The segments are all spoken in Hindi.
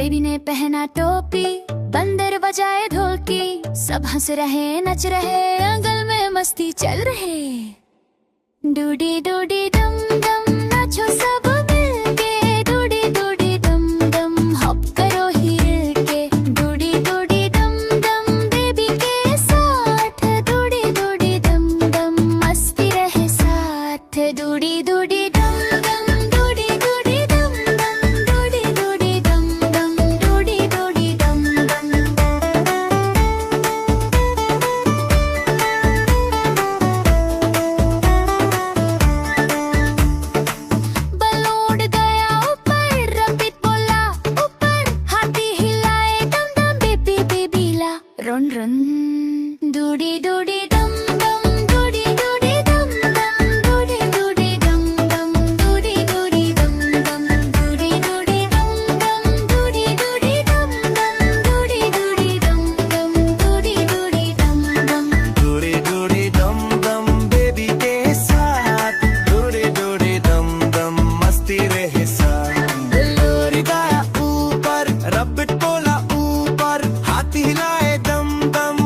बेबी ने पहना टोपी, बंदर बजाए ढोलकी, सब हंस रहे नच रहे, आंगन में मस्ती चल रहे। डूडी डूडी डम डम नाचो सब मिलके, डूडी डूडी डम डम हॉप करो हिल के। Dudi doody dum dum baby के साथ, डूडी डूडी डम डम मस्ती रहे साथ। Dudi doody dum dum Dudi doody dum dum, Dudi doody dum dum, Dudi doody dum डम। बलून उड़ गया ऊपर, रबिट बोला ऊपर, हाथी हिलाए डम डम बेबी बेबी ला run run. Doody doody dum dum, Dudi doody dum dum, Dudi doody dum dum, Dudi doody dum dum, Dudi doody dum dum, Dudi doody dum dum, Dudi doody dum dum, Dudi doody dum dum. Dudi doody dum dum baby के साथ, डूडी डूडी डम डम मस्ती रहे साथ। बलून गाया ऊपर, रबिट बोला ऊपर, हाथी हिलाए दम दम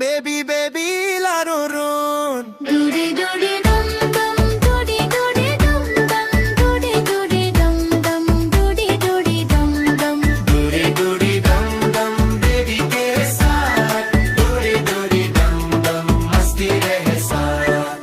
बेबी बेबी ला रो रोन। Dudi doody dum dum, Dudi doody dum dum, Dudi doody dum dum, Dudi doody dum dum. Dudi doody dum dum baby के साथ, डूडी डूडी डम डम मस्ती रहे साथ।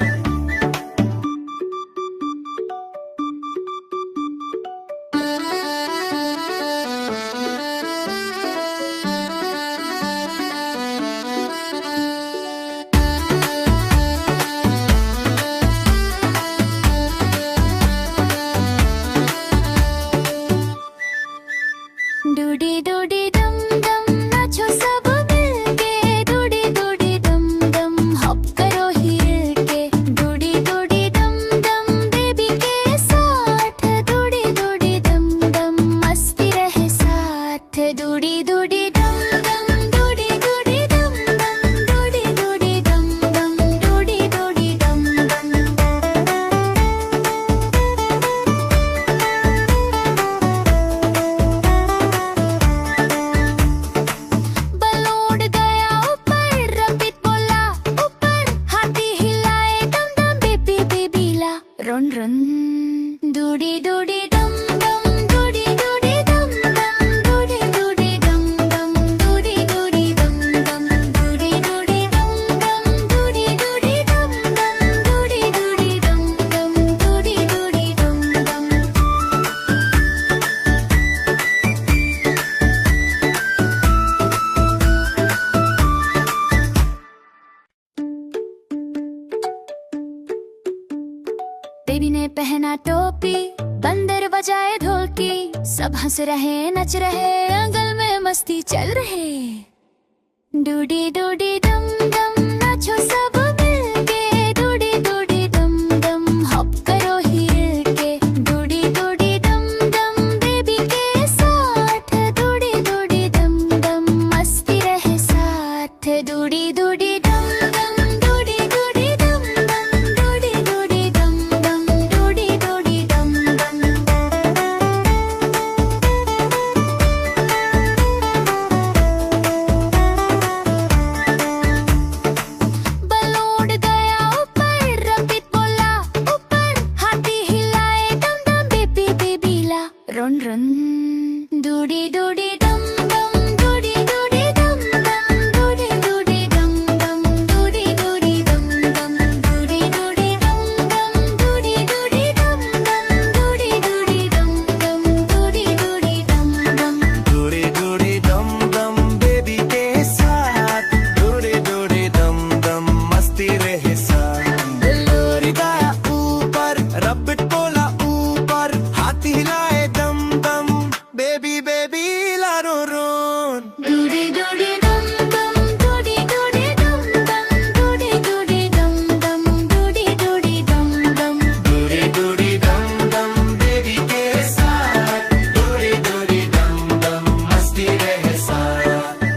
डूडी डूडी डम डम नाचो सब मिलके, डूडी डूडी डम डम हॉप करो हिल के। Dudi doody dum dum baby के साथ, डूडी डूडी डम डम मस्ती रहे साथ। Dudi doody dum dum, Dudi doody dum dum, Dudi doody dum dum, Dudi doody dum डम। बलून उड़ गया ऊपर, रबिट बोला ऊपर, हाथी हिलाए डम डम बेबी बेबी ला run run. Doody doody dum dum, Dudi doody dum dum, Dudi doody dum dum, Dudi doody dum dum, Dudi doody dum dum, Dudi doody dum dum, Dudi doody dum dum, Dudi doody dum dum. Baby ने पहना टोपी, बंदर बजाए ढोलकी, सब हंस रहे नच रहे, आंगन में मस्ती चल रहे। डूडी डूडी डम डम नाचो सब मिलके, डूडी डूडी डम डम हॉप करो हिल के। Dudi doody dum dum baby के साथ, डूडी डूडी डम डम मस्ती रहे साथ। Dudi doody dum dum, Dudi doody dum dum, Dudi doody dum dum, Dudi doody dum डम। बलून उड़ गया ऊपर, रबिट बोला ऊपर, हाथी हिलाए डम डम बेबी बेबी ला run run. Doody doody dum dum, Dudi doody dum dum, Dudi doody dum dum, Dudi doody dum dum, Dudi doody dum dum, Dudi doody dum dum, Dudi doody dum dum, Dudi doody dum dum. Dudi doody dum dum baby के साथ, डूडी डूडी डम डम मस्ती रहे साथ। बलून गाया ऊपर, रबिट बोला ऊपर, हाथी हिलाए दम दम बेबी बेबी ला रो रोन। Dudi doody dum dum, Dudi doody dum dum, Dudi doody dum dum, Dudi doody dum dum. Dudi doody dum dum baby के साथ, डूडी डूडी डम डम मस्ती रहे साथ।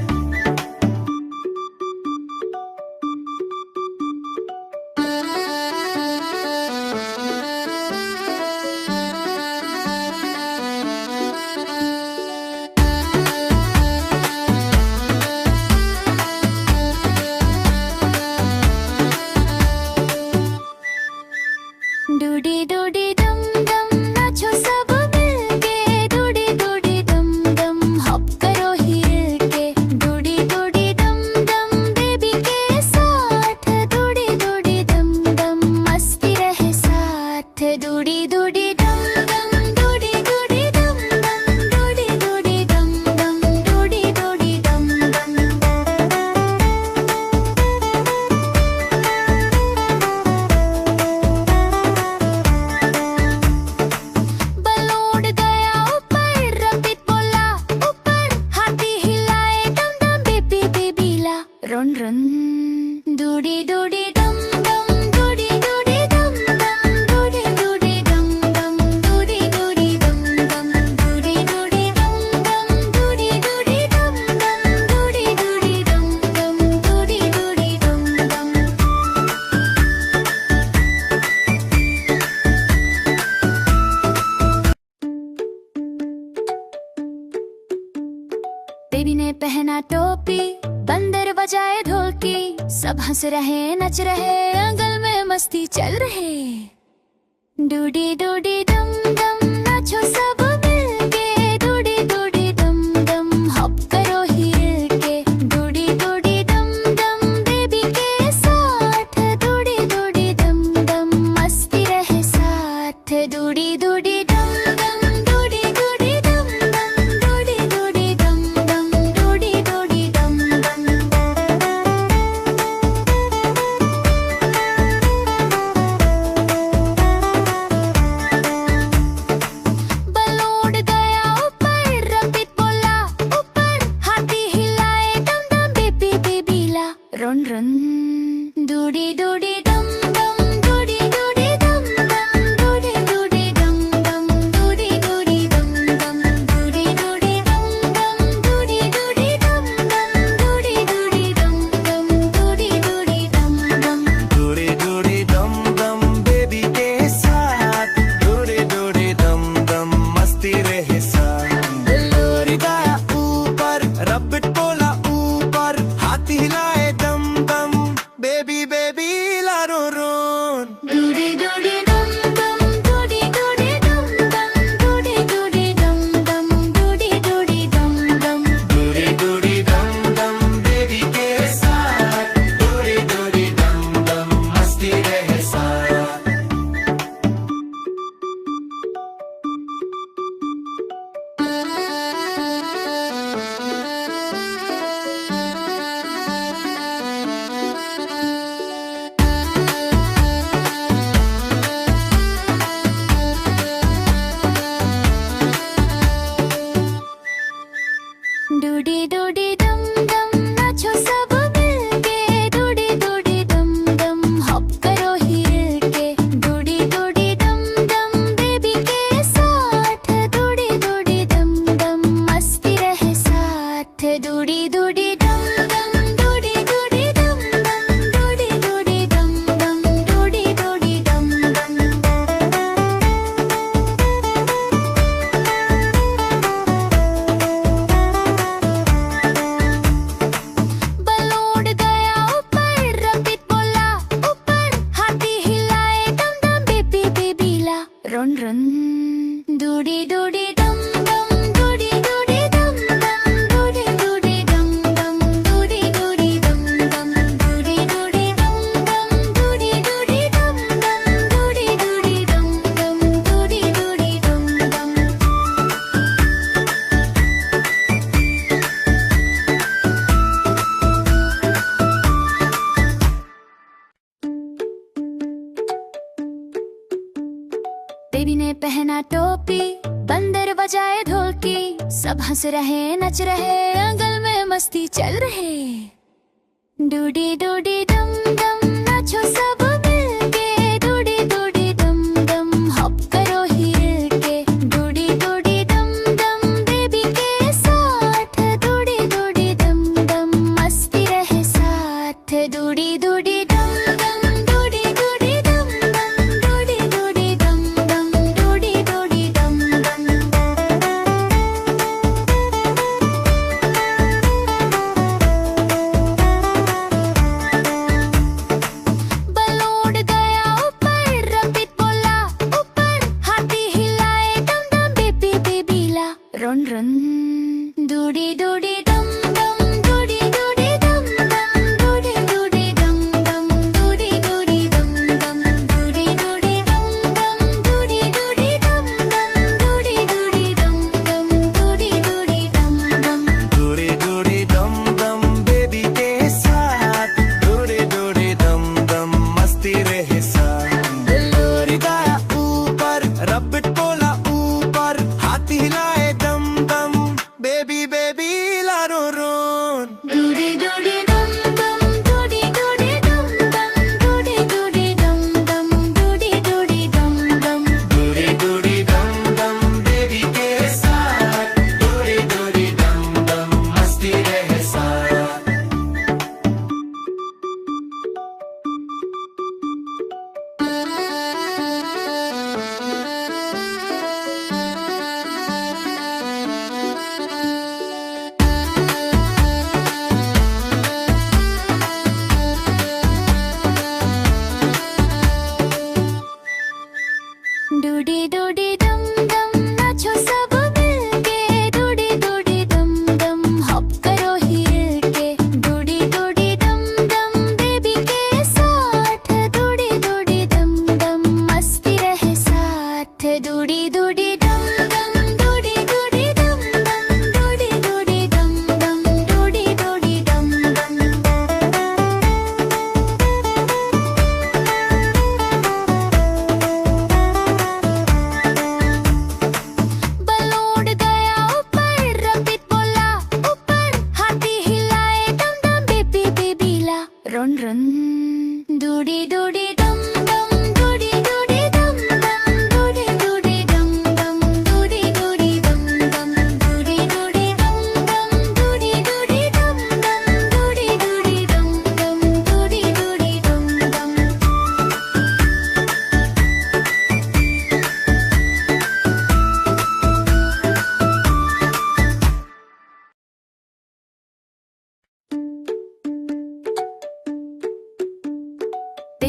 बेबी ने पहना टोपी, बंदर बजाए ढोलकी, सब हंस रहे नच रहे, आंगन में मस्ती चल रहे। डूडी डूडी डम डम नाचो सब मिलके, डूडी डूडी डम डम हॉप करो हिल के। Dudi doody dum dum baby के साथ, डूडी डूडी डम डम मस्ती रहे साथ। Dudi doody dum dum Dudi doody dum dum, Dudi doody dum dum, Dudi doody dum डम। बलून गया ऊपर, रबिट बोला ऊपर, हाथी हिलाए दम दम बेबी बेबीला run run. Doody doody dum dum, Dudi doody dum dum, Dudi doody dum dum, Dudi doody dum dum, Dudi doody dum dum, Dudi doody dum dum, Dudi doody dum dum, Dudi doody dum dum. Dudi doody dum dum baby के साथ, डूडी डूडी डम डम मस्ती रहे साथ। बलोरी गाया ऊपर, रबिट बोला ऊपर, हाथी हिलाए दम दम बेबी बेबी लारो रोन। Dudi doody dum dum, Dudi doody dum dum, Dudi doody dum dum, Dudi doody dum dum. Dudi doody dum dum baby के साथ, डूडी डूडी डम डम मस्ती रहे साथ। डूडी डूडी डम डम नाचो सब मिलके, डूडी डूडी डम डम हॉप करो हिल के। Dudi doody dum dum baby के साथ, डूडी डूडी डम डम मस्ती रहे साथ। Dudi doody dum dum, Dudi doody dum dum, Dudi doody dum dum, Dudi doody dum डम। बलून गया ऊपर, रबिट बोला ऊपर, हाथी हिलाए दम दम बेबी बेबीला run run. Doody doody dum dum, Dudi doody dum dum, Dudi doody dum dum, Dudi doody dum dum, Dudi doody dum dum, Dudi doody dum dum, Dudi doody dum dum, Dudi doody dum dum. Baby ने पहना टोपी, बंदर बजाए ढोलकी, सब हंस रहे नच रहे, आंगन में मस्ती चल रहे। डूडी डूडी डम डम नाचो सब मिलके, डूडी डूडी डम डम हॉप करो हिल के। Dudi doody dum dum baby के साथ, डूडी डूडी डम डम मस्ती रहे साथ। Dudi doody dum dum, Dudi doody dum dum, Dudi doody dum dum, Dudi doody dum डम। बलून गया ऊपर, रबिट बोला ऊपर, हाथी हिलाए दम दम बेबी बेबीला run run. Doody doody dum dum, Dudi doody dum dum, Dudi doody dum dum, Dudi doody dum dum, Dudi doody dum dum, Dudi doody dum dum, Dudi doody dum dum, Dudi doody dum dum. Dudi doody dum dum baby के साथ, डूडी डूडी डम डम मस्ती रहे साथ। बलोरी गाया ऊपर, रबिट बोला ऊपर, हाथी हिलाए दम दम बेबी बेबी लारो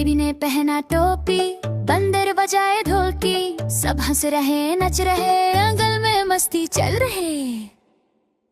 बेबी ने पहना टोपी, बंदर बजाए ढोलकी, सब हंस रहे नच रहे, आंगन में मस्ती चल रहे।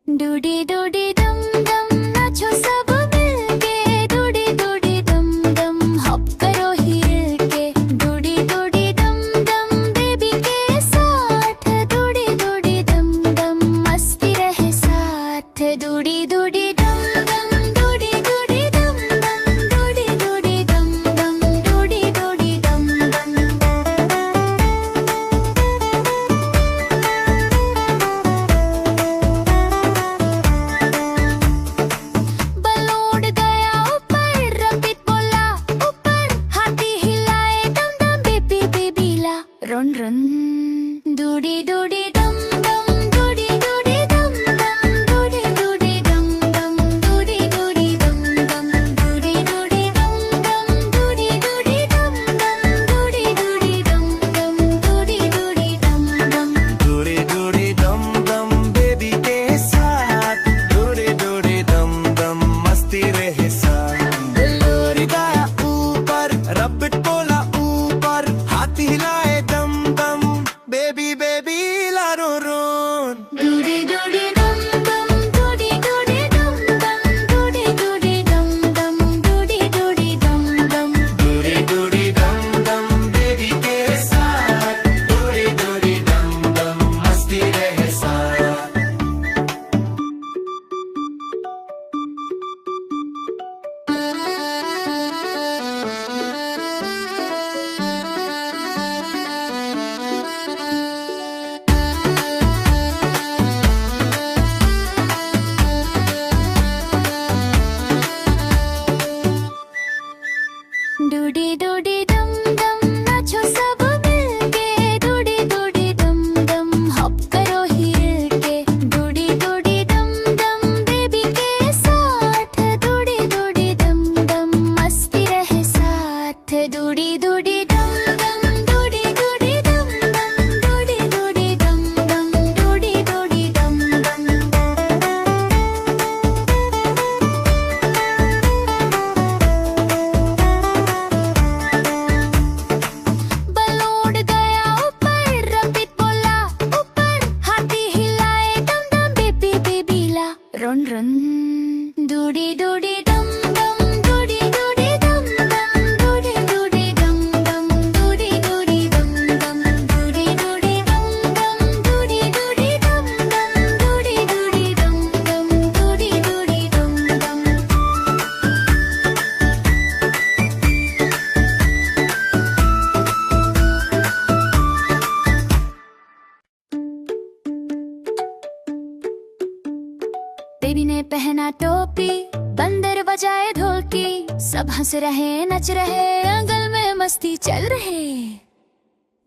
डूडी डूडी डम डम नाचो सब मिलके, डूडी डूडी डम डम हॉप करो हिल के। Dudi doody dum dum baby के साथ, डूडी डूडी डम डम मस्ती रहे साथ। Dudi doody dum dum Dudi doody dum dum, Dudi doody dum dum, Dudi doody dum डम। बलून गया ऊपर, रबिट बोला ऊपर, हाथी हिलाए डम डम बेबी बेबीला। Run run doody doody dum dum, Dudi doody dum dum, Dudi doody dum dum, Dudi doody dum dum, Dudi doody dum dum, Dudi doody dum dum, Dudi doody dum dum, Dudi doody dum dum. Dudi doody dum dum baby के साथ, डूडी डूडी डम डम मस्ती रहे साथ। बिल्लोरी गाया ऊपर, रबिट बोला ऊपर, हाथी हिलाए दम दम, बेबी बेबी लारो रोन। Dudi doody dum dum, Dudi doody dum dum, Dudi doody dum dum, Dudi doody dum dum. Dudi doody dum dum baby के साथ, डूडी डूडी डम डम मस्ती रहे साथ। डूडी डूडी डम डम नाचो सब मिलके, डूडी डूडी डम डम हॉप करो हिल के। Dudi doody dum dum baby के साथ, डूडी डूडी डम डम मस्ती रहे साथ। Dudi doody dum dum, Dudi doody dum dum, Dudi doody dum dum, Dudi doody dum डम। बलून गया ऊपर, रबिट बोला ऊपर, हाथी हिलाए डम डम बेबी बेबीला। Run run doody doody dum dum, Dudi doody dum dum, Dudi doody dum dum, Dudi doody dum dum, Dudi doody dum dum, Dudi doody dum dum, Dudi doody dum dum, Dudi doody dum dum. Baby ने पहना टोपी, बंदर बजाए ढोलकी, सब हंस रहे नच रहे, आंगन में मस्ती चल रहे।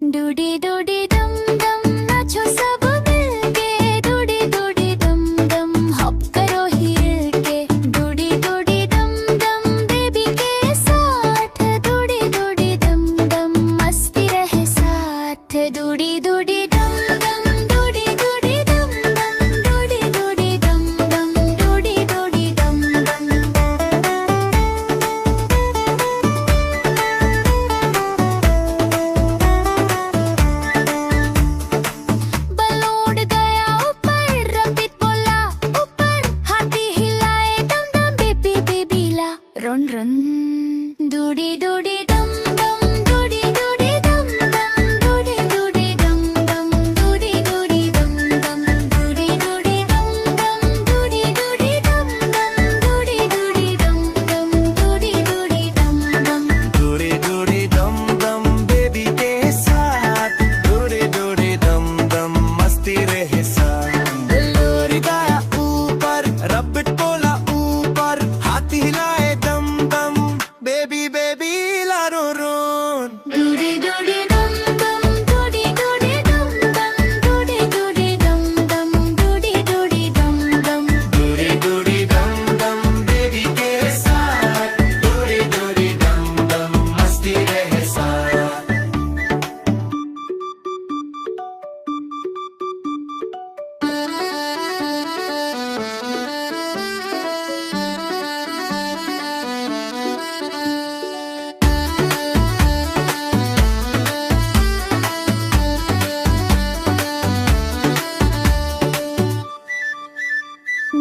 डूडी डूडी डम डम नाचो सब मिलके, डूडी डूडी डम डम हॉप करो हिल के। Dudi doody dum dum baby के साथ, डूडी डूडी डम डम मस्ती रहे साथ। Dudi doody dum dum, Dudi doody dum dum, Dudi doody dum dum, Dudi doody dum dum.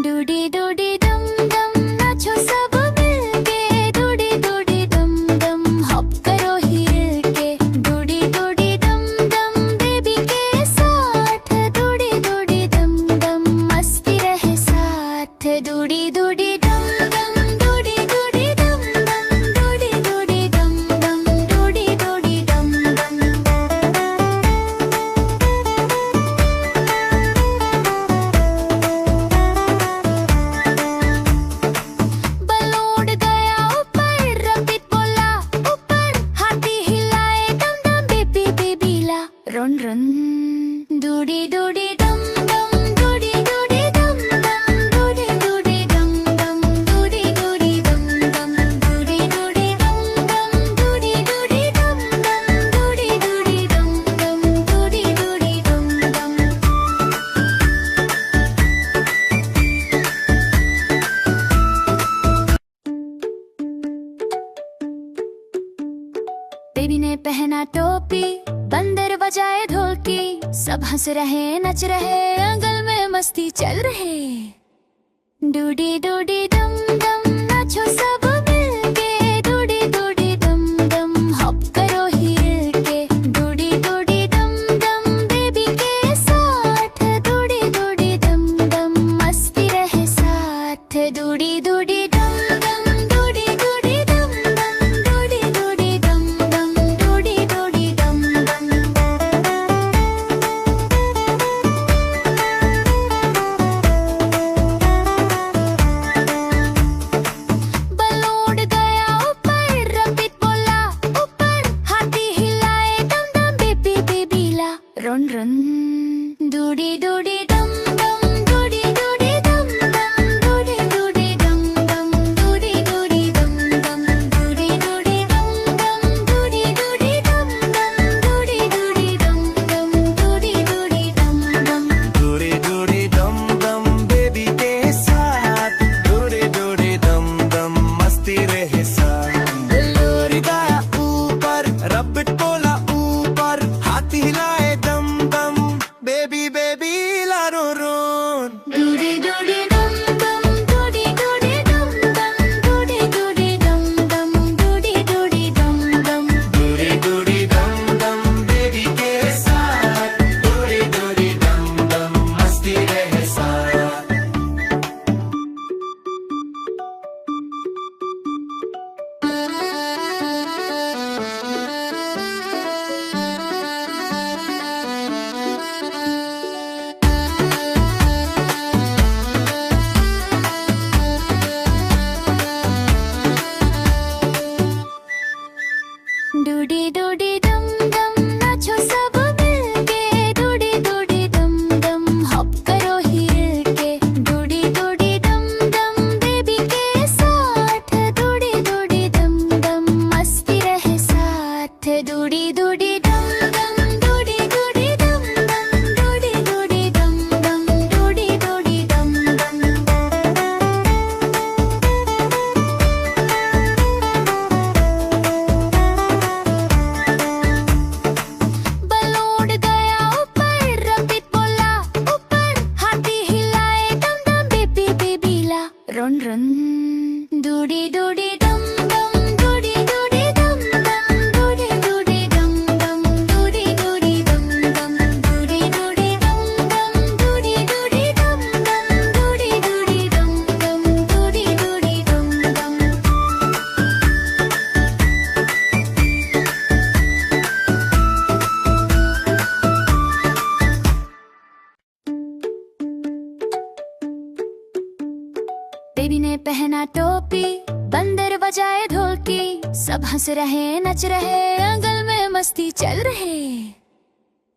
Dudi doody dum डम नाचो सब मिलके, डूडी डूडी डम डम हॉप करो हिल के, Dudi doody dum dum baby के साथ, डूडी डूडी डम डम मस्ती रहे साथ, Dudi doody dum dum Dudi doody dum dum Dudi doody dum dum Dudi doody dum डम। बलून गया ऊपर, रबिट बोला ऊपर, हाथी हिलाए दम दम बेबी बेबीला, run run doody doody dum dum Dudi doody dum dum Dudi doody dum dum Dudi doody dum dum Dudi doody dum dum Dudi doody dum dum Dudi doody dum dum Dudi doody dum dum. Baby ने पहना टोपी, बंदर बजाए ढोलकी, सब हंस रहे नच रहे, आंगन में मस्ती चल रहे। डूडी डूडी डम डम नाचो सब मिलके, डूडी डूडी डम डम हॉप करो हिल के, Dudi doody dum dum baby के साथ, डूडी डूडी डम डम मस्ती रहे साथ, Dudi doody dum dum Dudi doody dum dum Dudi doody dum dum Dudi doody dum डम। बलून गया ऊपर, रबिट बोला ऊपर, हाथी हिलाए दम दम बेबी बेबीला, run run doody doody dum dum Dudi doody dum dum Dudi doody dum dum Dudi doody dum dum Dudi doody dum dum Dudi doody dum dum Dudi doody dum dum Dudi doody dum dum. Dudi doody dum dum baby के साथ, डूडी डूडी डम डम मस्ती रहे साथ। बलून गया ऊपर, रबिट बोला ऊपर, हाथी हिलाए दम दम बेबी बेबी लारो रोन। Dudi doody dum dum Dudi doody dum dum Dudi doody dum dum Dudi doody dum dum. Dudi doody dum dum baby के साथ, डूडी डूडी डम डम मस्ती रहे साथ। डूडी डूडी डम डम नाचो सब मिलके, डूडी डूडी डम डम हॉप करो हिल के, Dudi doody dum dum baby के साथ, डूडी डूडी डम डम मस्ती रहे साथ, Dudi doody dum dum Dudi doody dum dum Dudi doody dum dum Dudi doody dum डम। बलून गया ऊपर, रबिट बोला ऊपर, हाथी हिलाए दम दम बेबी बेबीला, run run doody doody dum dum Dudi doody dum dum Dudi doody dum dum Dudi doody dum dum Dudi doody dum dum Dudi doody dum dum Dudi doody dum dum Dudi doody dum dum. Baby ने पहना टोपी, बंदर बजाए ढोलकी, सब हंस रहे नच रहे, आंगन में मस्ती चल रहे।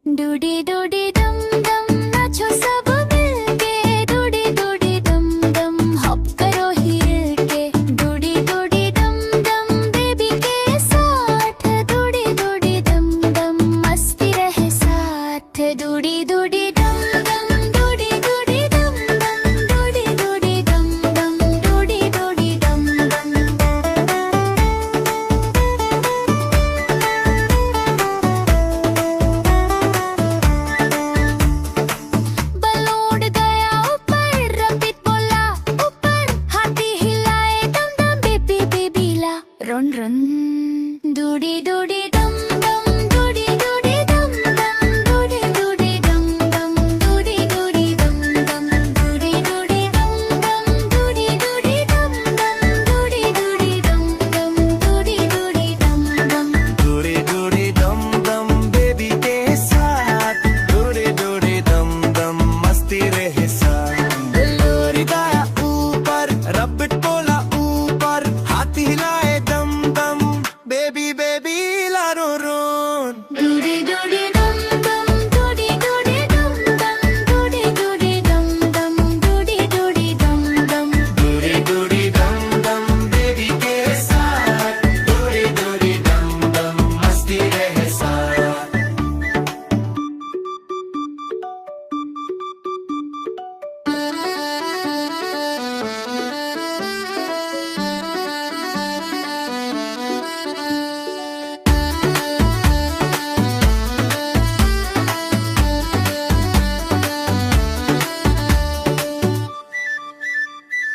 डूडी डूडी डम डम नाचो सब मिलके, डूडी डूडी डम डम हॉप करो हिल के, Dudi doody dum dum baby के साथ, डूडी डूडी डम डम मस्ती रहे साथ, Dudi doody dum dum Dudi doody dum dum Dudi doody dum dum Dudi doody dum डम।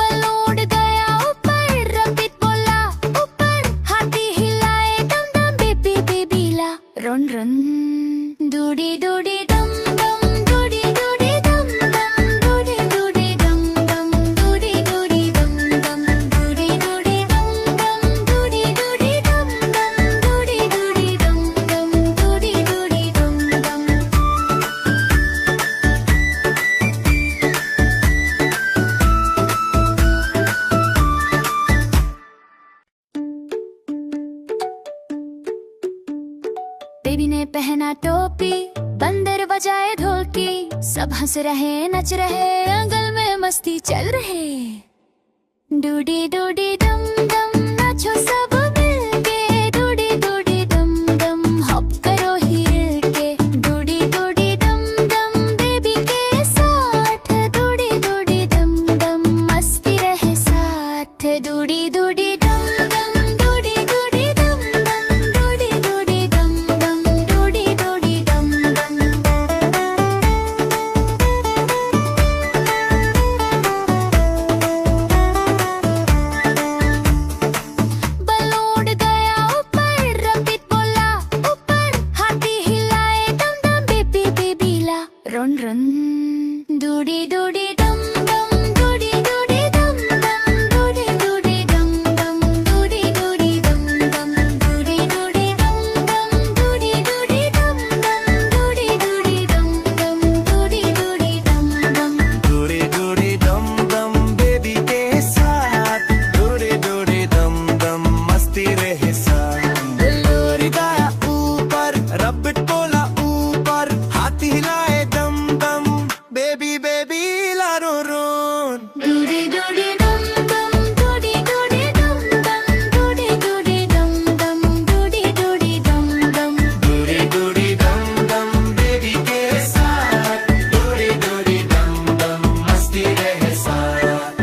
बलून उड़ गया ऊपर, रबिट बोला ऊपर, हाथी हिलाए दम दम बेबी बेबी ला run run. Doody doody dum dum Dudi doody dum dum Dudi doody dum dum Dudi doody dum dum Dudi doody dum dum Dudi doody dum dum Dudi doody dum dum Dudi doody dum dum. Baby ने पहना टोपी, बंदर बजाए ढोलकी, सब हंस रहे नच रहे, आंगन में मस्ती चल रहे। डूडी डूडी डम डम नाचो सब मिलके, डूडी डूडी डम डम हॉप करो हिल के, Dudi doody dum dum baby के साथ, डूडी डूडी डम डम मस्ती रहे साथ, Dudi doody dum dum Dudi doody dum dum Dudi doody dum dum Dudi doody dum डम। run run, doody doody dum dum, doody doody dum dum, doody doody dum dum, doody doody dum dum, doody doody dum dum, doody doody dum dum, doody doody dum dum, doody doody dum dum, doody doody dum dum baby के साथ doody doody dum dum मस्ती रहे साथ लोरी गाया ऊपर रबिट बोला ऊपर हाथ हिलाए दम दम बेबी बेबी लारो रोन doody doody dum dum, doody doody dum dum, doody doody dum dum, doody doody dum dum, doody doody dum dum baby के साथ doody doody dum dum मस्ती रहे साथ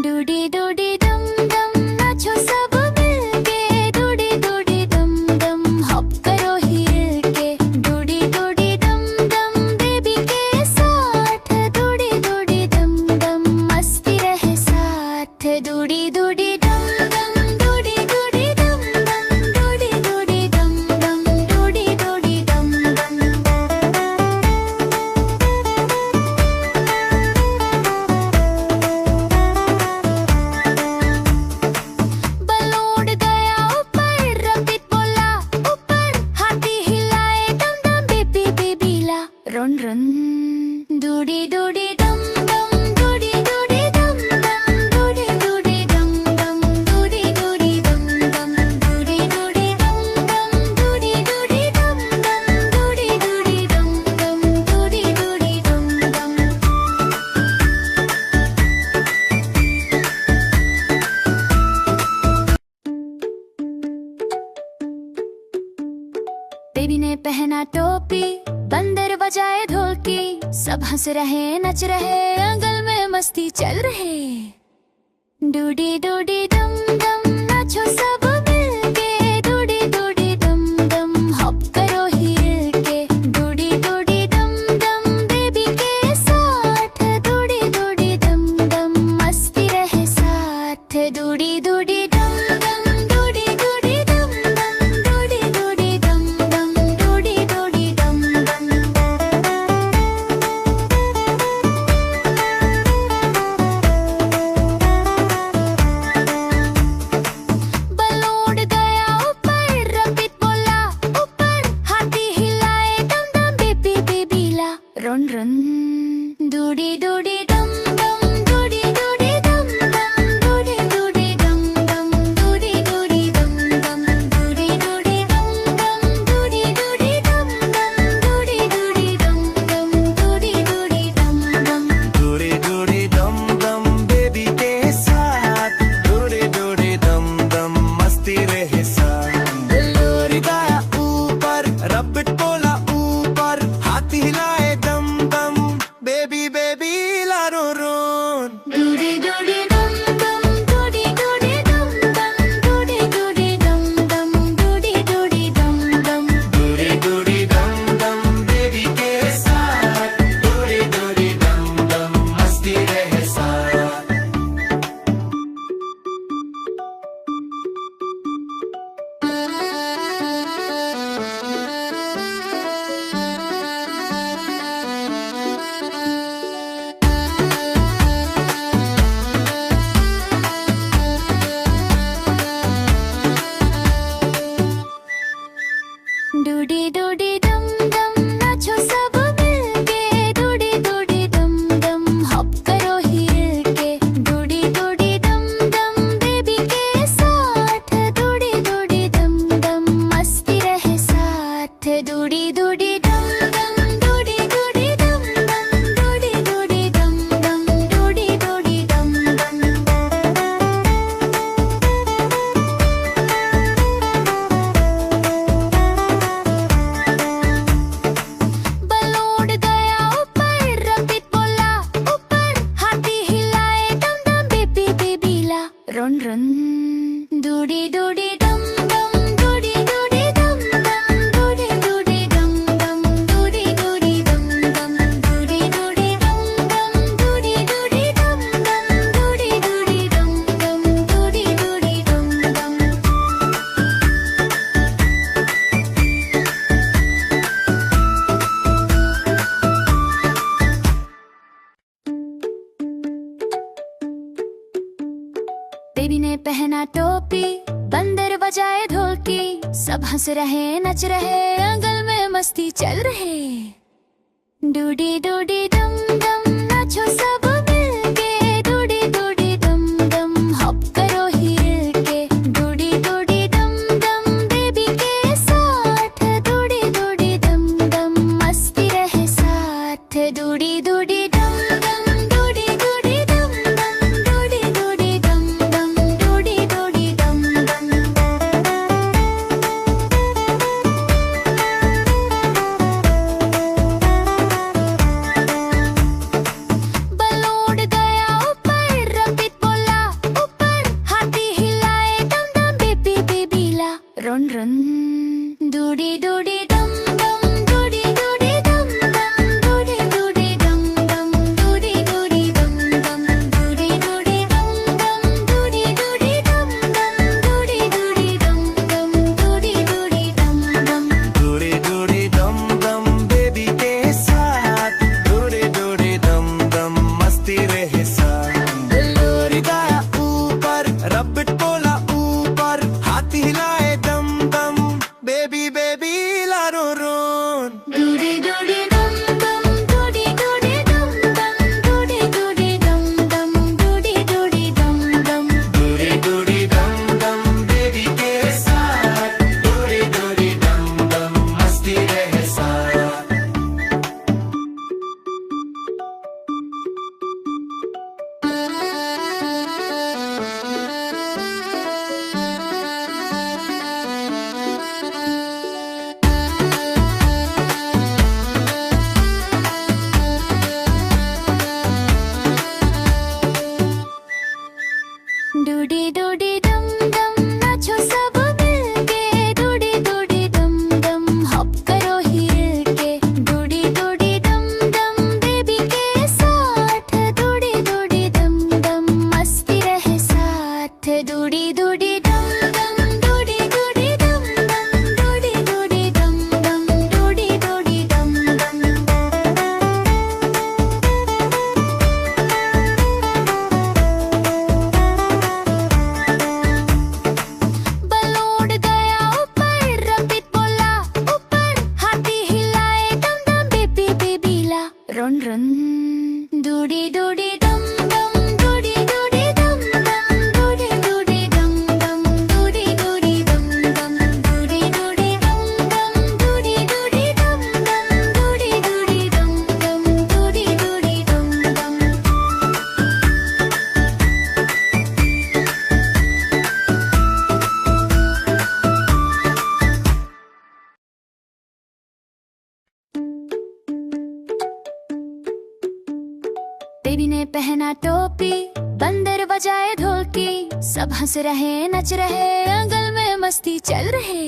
doody doody dum dum, नाचो सब मिलके, doody doody dum dum, hop करो हिल के, doody doody dum dum, baby के साथ, doody doody dum dum, मस्ती रहे साथ, doody doody dum dum, doody doody dum dum, doody doody dum dum, doody doody dum dum. Balloon गया ऊपर रबिट बोला ऊपर हाथी हिलाए दम दम बेबी बेबी ला run run doody doody dum dum, doody doody dum dum, doody doody dum dum, doody doody dum dum, doody doody dum dum, doody doody dum dum, doody doody dum dum, doody doody dum dum. Baby ने पहना टोपी बंदर बजाए ढोलकी सब हंस रहे नच रहे आंगन में मस्ती चल रहे डूडी डूडी डम डम नाचो सब मिलके डूडी डूडी डम डम हॉप करो हिल के Dudi doody dum dum baby के साथ डूडी डूडी डम डम मस्ती रहे साथ Dudi doody dum dum Dudi doody dum dum Dudi doody dum dum Dudi doody dum डम बलून गया ऊपर रबिट बोला ऊपर हाथी हिलाए दम दम बेबी बेबी ला run run doody doody dum dum Dudi doody dum dum Dudi doody dum dum Dudi doody dum dum Dudi doody dum dum Dudi doody dum dum Dudi doody dum dum Dudi doody dum डम doody doody dum dum baby के साथ doody doody dum dum मस्ती रहे साथ लोरी गाया ऊपर रबिट बोला ऊपर हाथ हिलाए दम दम बेबी बेबी लारो रोन doody doody dum dum doody doody dum dum doody doody dum dum doody doody dum dum doody doody dum dum baby के साथ doody doody dum dum मस्ती रहे साथ डूडी डूडी डम डम नाचो सब मिलके डूडी डूडी डम डम हॉप करो हिल के Dudi doody dum dum baby के साथ डूडी डूडी डम डम मस्ती रहे साथ Dudi doody dum dum Dudi doody dum dum Dudi doody dum dum Dudi doody dum डम बलून गया ऊपर रबिट बोला ऊपर हाथी हिलाए दम दम बेबी बेबी ला रन रन डूडी डूडी डम पहना टोपी, बंदर बजाए ढोलकी, सब हंस रहे नच रहे, आंगन में मस्ती चल रहे। डूडी डूडी डम डम नाचो सब मिलके, डूडी डूडी डम डम हॉप करो हिल के। Dudi doody dum dum baby के साथ, डूडी डूडी डम डम मस्ती रहे साथ। Dudi doody dum dum Dudi doody dum dum, Dudi doody dum dum, Dudi doody dum डम। बलून गया ऊपर, रबित बोला ऊपर, हाथी हिलाए दम दम बेबी बेबीला। Run run doody doody dum dum, Dudi doody dum dum, Dudi doody dum dum, Dudi doody dum dum, Dudi doody dum dum, Dudi doody dum dum, Dudi doody dum dum, Dudi doody dum dum. Dudi doody dum dum baby के साथ, डूडी डूडी डम डम मस्ती रहे साथ। बलोरी गाया ऊपर, रबिट बोला ऊपर, हाथी हिलाए दम दम बेबी बेबी लारो रोन। Dudi doody dum dum, Dudi doody dum dum, Dudi doody dum dum, Dudi doody dum dum. Dudi doody dum dum baby के साथ, डूडी डूडी डम डम मस्ती रहे साथ। डूडी डूडी डम डम नाचो सब मिलके, डूडी डूडी डम डम हॉप करो हिल के। Dudi doody dum dum baby के साथ, डूडी डूडी डम डम मस्ती रहे साथ। Dudi doody dum dum, Dudi doody dum dum, Dudi doody dum dum, Dudi doody dum डम। बलून गया ऊपर, रबित बोला ऊपर, हाथी हिलाए दम दम बेबी बेबीला। Run run doody doody dum dum, Dudi doody dum dum, Dudi doody dum dum, Dudi doody dum dum, Dudi doody dum dum, Dudi doody dum dum, Dudi doody dum dum, Dudi doody dum dum. Baby ने पहना टोपी, बंदर बजाए ढोलकी, सब हंस रहे नच रहे, आंगन में मस्ती चल रहे।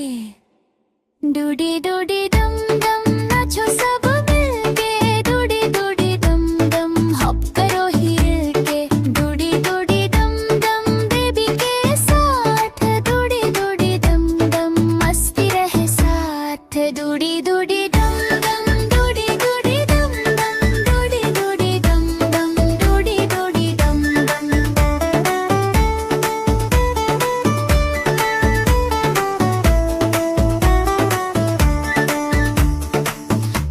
डूडी डूडी डम डम नाचो सब मिलके, डूडी डूडी डम डम हॉप करो हिल के। Dudi doody dum dum baby के साथ, डूडी डूडी डम डम मस्ती रहे साथ। Dudi doody dum dum, Dudi doody dum dum, Dudi doody dum dum, Dudi doody dum डम।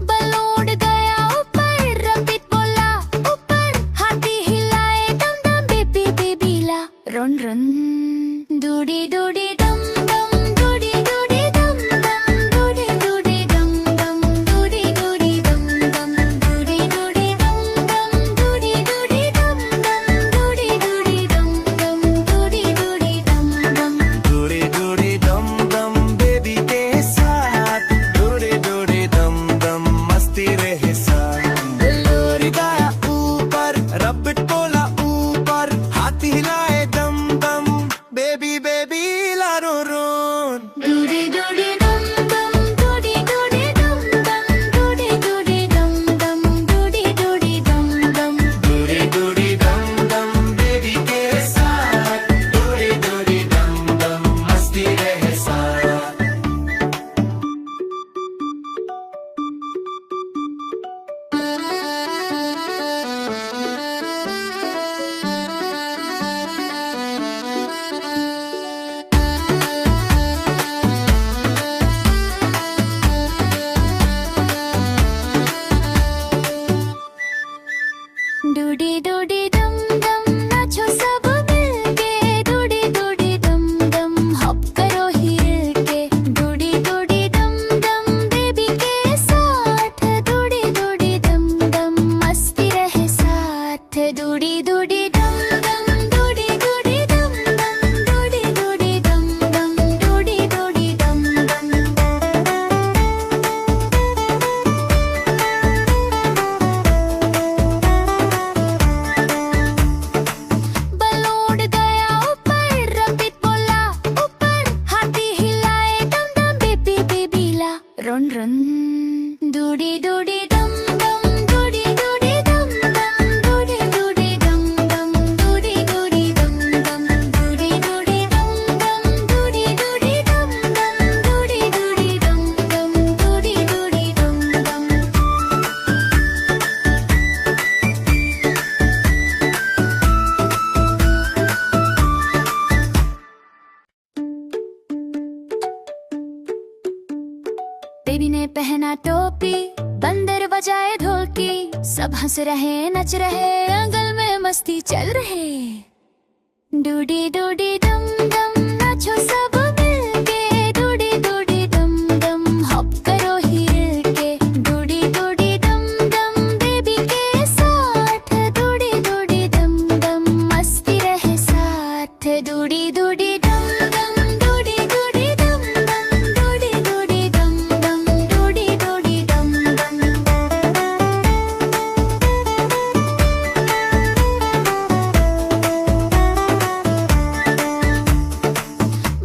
बलून गया ऊपर, रबित बोला ऊपर, हाथी हिलाए दम दम बेबी बेबीला। Run run doody doody dum dum, Dudi doody dum dum, Dudi doody dum dum, Dudi doody dum dum, Dudi doody dum dum, Dudi doody dum dum, Dudi doody dum dum, Dudi doody dum dum. Dudi doody dum dum baby के साथ, डूडी डूडी डम डम मस्ती रहे साथ। बलोरी गाया ऊपर, रबिट बोला ऊपर, हाथी हिलाए दम दम बेबी बेबी लारो रोन। Dudi doody dum dum, Dudi doody dum dum, Dudi doody dum dum, Dudi doody dum dum. Dudi doody dum dum baby के साथ, डूडी डूडी डम डम मस्ती रहे साथ। run run. Doody doody dum dum, doody doody dum dum, doody doody dum dum, doody doody dum dum, doody doody dum dum, doody doody dum dum, doody doody dum dum, doody doody dum dum. Baby ने पहना टोपी, बंदर बजाए ढोलकी, सब हंस रहे नच रहे, आंगन में मस्ती चल रहे। डूडी डूडी डम डम नाचो सब मिलके, डूडी डूडी डम डम हॉप करो हिल के, Dudi doody dum dum baby के साथ, डूडी डूडी डम डम मस्ती रहे साथ, Dudi doody dum dum, Dudi doody dum dum, Dudi doody dum dum, Dudi doody dum डम।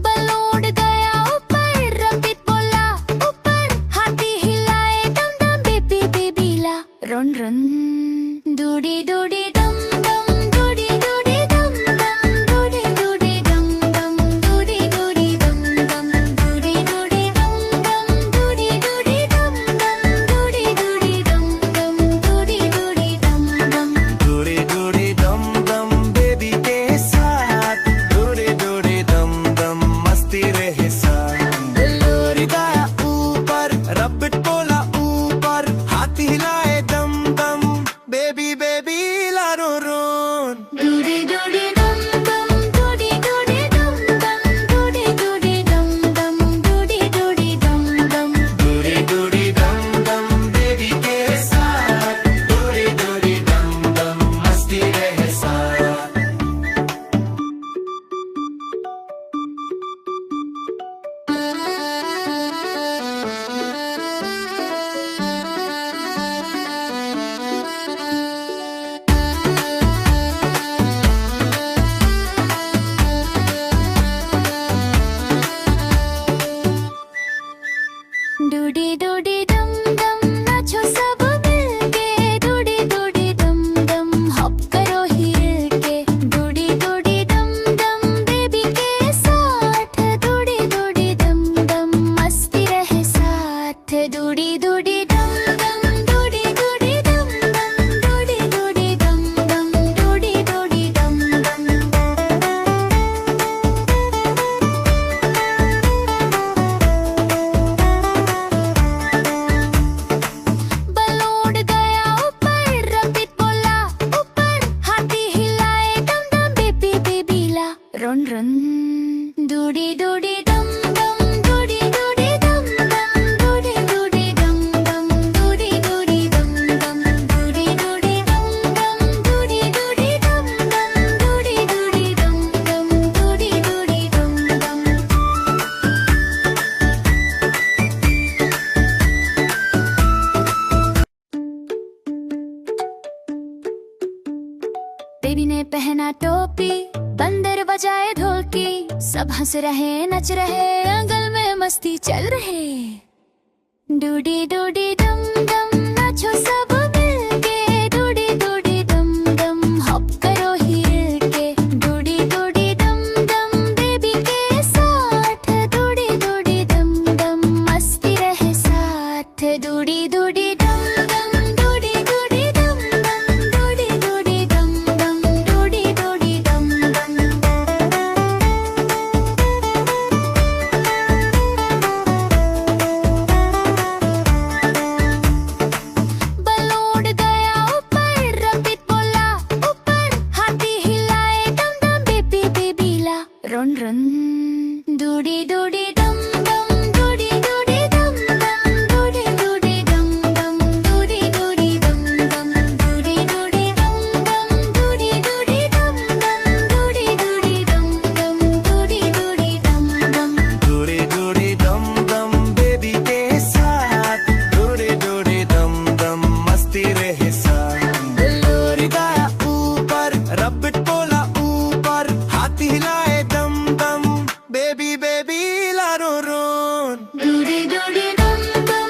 बलून उड़ गया ऊपर, रंबीत बोला ऊपर, हाथी हिलाए डम डम बेबी बेबीला, run run. Doody doody dum dum, Dudi doody dum dum, Dudi doody dum dum, Dudi doody dum dum, Dudi doody dum dum, Dudi doody dum dum, Dudi doody dum dum, Dudi doody dum dum. Dudi Dudi दम दम बेबी के साथ, डूडी डूडी दम दम मस्ती रहे साथ। बिल्लोरी गाया ऊपर, रबिट बोला ऊपर, हाथी हिलाए दम दम, बेबी बेबी लारो रोन। Dudi doody dum dum, Dudi doody dum dum, Dudi doody dum dum, Dudi doody dum dum. Dudi Dudi दम दम बेबी के साथ, डूडी डूडी दम दम मस्ती रहे साथ। डूडी डूडी डम डम नाचो सब मिलके, डूडी डूडी डम डम हॉप करो हिल के, Dudi doody dum dum baby के साथ, डूडी डूडी डम डम मस्ती रहे साथ, Dudi doody dum dum, Dudi doody dum dum, Dudi doody dum dum, Dudi doody dum डम। बलून उड़ गया ऊपर, रंबीत बोला ऊपर, हाथी हिलाए डम डम बेबी बेबीला, run run. Doody doody dum dum, Dudi doody dum dum, Dudi doody dum dum, Dudi doody dum dum, Dudi doody dum dum, Dudi doody dum dum, Dudi doody dum dum, Dudi doody dum dum. Baby ने पहना टोपी, बंदर बजाए ढोलकी, सब हंस रहे नच रहे, आंगन में मस्ती चल रहे। डूडी डूडी डम डम नाचो सब मिलके, डूडी डूडी डम डम हॉप करो हिल के, Dudi doody dum dum baby के साथ, डूडी डूडी डम डम मस्ती रहे साथ, Dudi doody dum dum, Dudi doody dum dum, Dudi doody dum dum, Dudi doody dum डम। बलून उड़ गया ऊपर, रंबीत बोला ऊपर, हाथी हिलाए डम डम बेबी बेबीला, run run. Doody doody dum dum, Dudi doody dum dum, Dudi doody dum dum, Dudi doody dum dum, Dudi doody dum dum, Dudi doody dum dum, Dudi doody dum dum, Dudi doody dum dum. Dudi Dudi दम दम बेबी के साथ, डूडी डूडी दम दम मस्ती रहे साथ। बिल्लोरी गाया ऊपर, रबिट बोला ऊपर, हाथी हिलाए दम दम, बेबी बेबी लारो रोन। डूडी डूडी डम डम,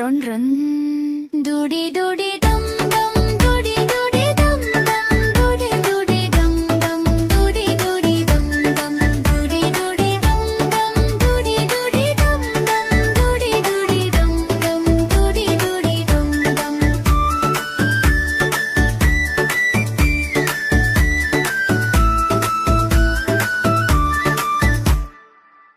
रन रन